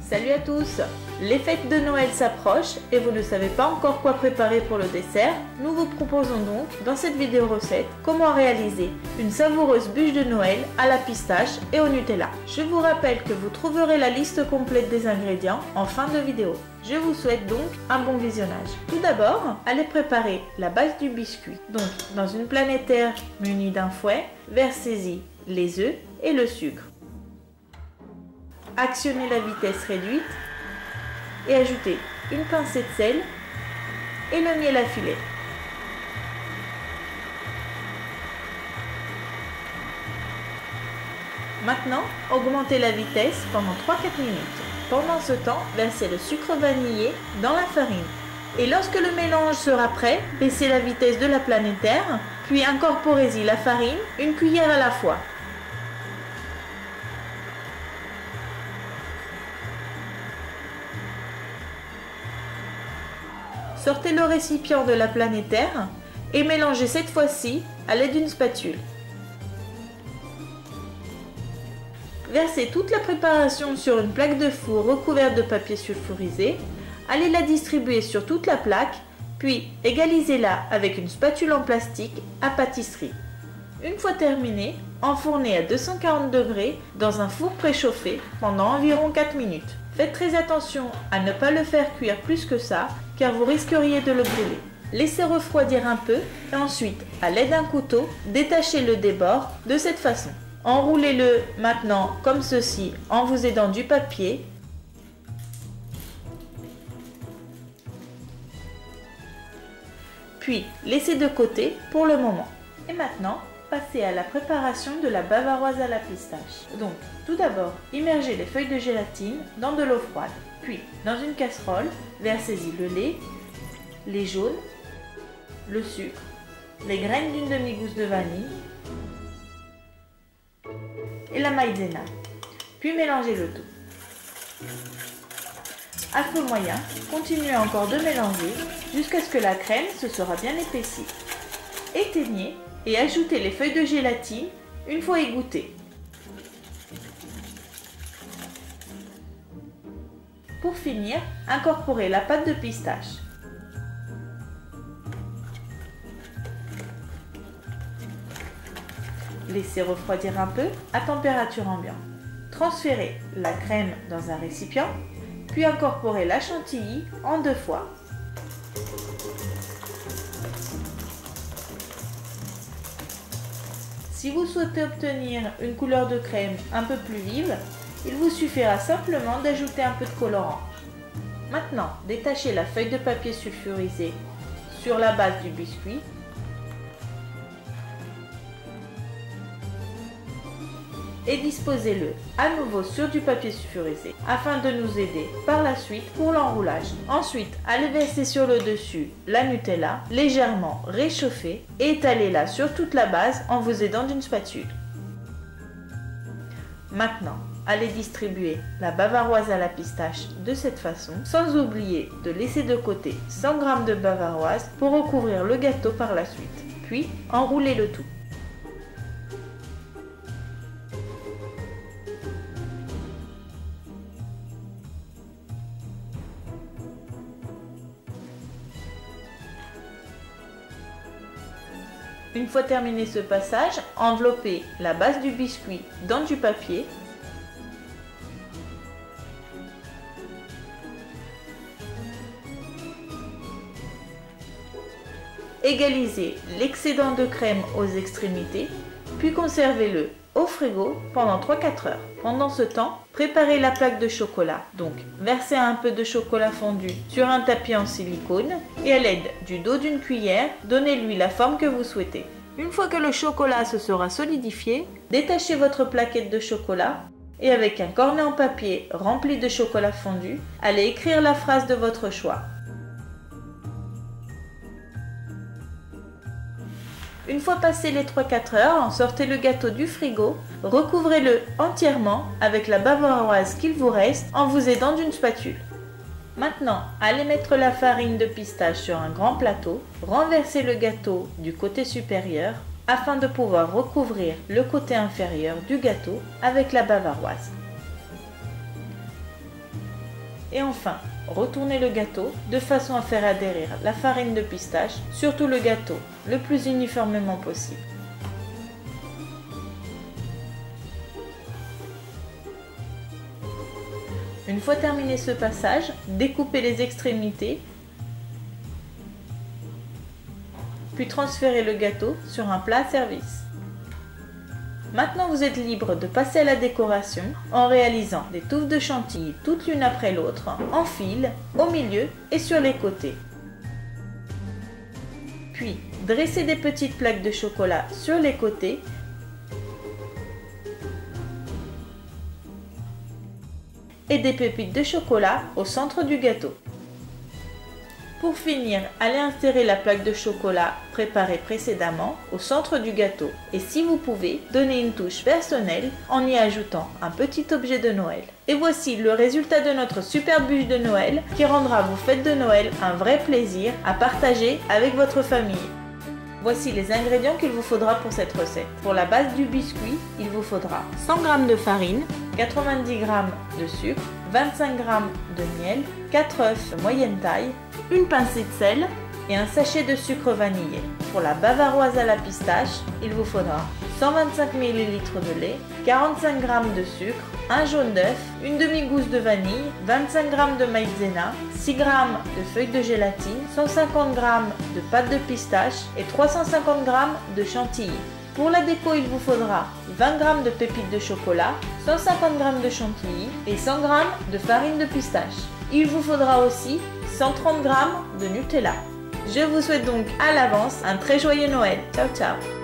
Salut à tous! Les fêtes de Noël s'approchent et vous ne savez pas encore quoi préparer pour le dessert. Nous vous proposons donc dans cette vidéo recette comment réaliser une savoureuse bûche de Noël à la pistache et au Nutella. Je vous rappelle que vous trouverez la liste complète des ingrédients en fin de vidéo. Je vous souhaite donc un bon visionnage. Tout d'abord, allez préparer la base du biscuit. Donc dans une planétaire munie d'un fouet, versez-y les œufs et le sucre. Actionnez la vitesse réduite et ajoutez une pincée de sel et le miel à filet. Maintenant, augmentez la vitesse pendant 3-4 minutes. Pendant ce temps, versez le sucre vanillé dans la farine. Et lorsque le mélange sera prêt, baissez la vitesse de la planétaire, puis incorporez-y la farine, une cuillère à la fois. Sortez le récipient de la planétaire et mélangez cette fois-ci à l'aide d'une spatule. Versez toute la préparation sur une plaque de four recouverte de papier sulfurisé. Allez la distribuer sur toute la plaque, puis égalisez-la avec une spatule en plastique à pâtisserie. Une fois terminé, enfournez à 240 degrés dans un four préchauffé pendant environ 4 minutes. Faites très attention à ne pas le faire cuire plus que ça, car vous risqueriez de le brûler. Laissez refroidir un peu et ensuite, à l'aide d'un couteau, détachez-le des bords de cette façon. Enroulez-le maintenant comme ceci en vous aidant du papier. Puis, laissez de côté pour le moment. Et maintenant, passez à la préparation de la bavaroise à la pistache. Donc, tout d'abord, immergez les feuilles de gélatine dans de l'eau froide. Puis, dans une casserole, versez-y le lait, les jaunes, le sucre, les graines d'une demi-gousse de vanille et la maïzena. Puis mélangez le tout. À feu moyen, continuez encore de mélanger jusqu'à ce que la crème se sera bien épaissie. Éteignez et ajoutez les feuilles de gélatine une fois égouttées. Pour finir, incorporez la pâte de pistache. Laissez refroidir un peu à température ambiante. Transférez la crème dans un récipient, puis incorporez la chantilly en 2 fois. Si vous souhaitez obtenir une couleur de crème un peu plus vive, il vous suffira simplement d'ajouter un peu de colorant. Maintenant, détachez la feuille de papier sulfurisé sur la base du biscuit et disposez-le à nouveau sur du papier sulfurisé afin de nous aider par la suite pour l'enroulage. Ensuite, allez verser sur le dessus la Nutella légèrement réchauffée et étalez-la sur toute la base en vous aidant d'une spatule. Maintenant, allez distribuer la bavaroise à la pistache de cette façon, sans oublier de laisser de côté 100 g de bavaroise pour recouvrir le gâteau par la suite. Puis, enroulez le tout. Une fois terminé ce passage, enveloppez la base du biscuit dans du papier. Égalisez l'excédent de crème aux extrémités, puis conservez-le au frigo pendant 3-4 heures. Pendant ce temps, préparez la plaque de chocolat. Donc, versez un peu de chocolat fondu sur un tapis en silicone et à l'aide du dos d'une cuillère, donnez-lui la forme que vous souhaitez. Une fois que le chocolat se sera solidifié, détachez votre plaquette de chocolat et avec un cornet en papier rempli de chocolat fondu, allez écrire la phrase de votre choix. Une fois passé les 3-4 heures, sortez le gâteau du frigo, recouvrez-le entièrement avec la bavaroise qu'il vous reste en vous aidant d'une spatule. Maintenant, allez mettre la farine de pistache sur un grand plateau, renversez le gâteau du côté supérieur afin de pouvoir recouvrir le côté inférieur du gâteau avec la bavaroise. Et enfin, retournez le gâteau de façon à faire adhérer la farine de pistache sur tout le gâteau, le plus uniformément possible. Une fois terminé ce passage, découpez les extrémités, puis transférez le gâteau sur un plat à service. Maintenant, vous êtes libre de passer à la décoration en réalisant des touffes de chantilly toutes l'une après l'autre, en fil, au milieu et sur les côtés. Puis, dressez des petites plaques de chocolat sur les côtés et des pépites de chocolat au centre du gâteau. Pour finir, allez insérer la plaque de chocolat préparée précédemment au centre du gâteau et si vous pouvez, donnez une touche personnelle en y ajoutant un petit objet de Noël. Et voici le résultat de notre superbe bûche de Noël qui rendra vos fêtes de Noël un vrai plaisir à partager avec votre famille. Voici les ingrédients qu'il vous faudra pour cette recette. Pour la base du biscuit, il vous faudra 100 g de farine, 90 g de sucre, 25 g de miel, 4 œufs de moyenne taille, une pincée de sel et un sachet de sucre vanillé. Pour la bavaroise à la pistache, il vous faudra 125 ml de lait, 45 g de sucre, un jaune d'œuf, une demi-gousse de vanille, 25 g de maïzena, 6 g de feuilles de gélatine, 150 g de pâte de pistache et 350 g de chantilly. Pour la déco, il vous faudra 20 g de pépites de chocolat, 150 g de chantilly et 100 g de farine de pistache. Il vous faudra aussi 130 g de Nutella. Je vous souhaite donc à l'avance un très joyeux Noël. Ciao ciao!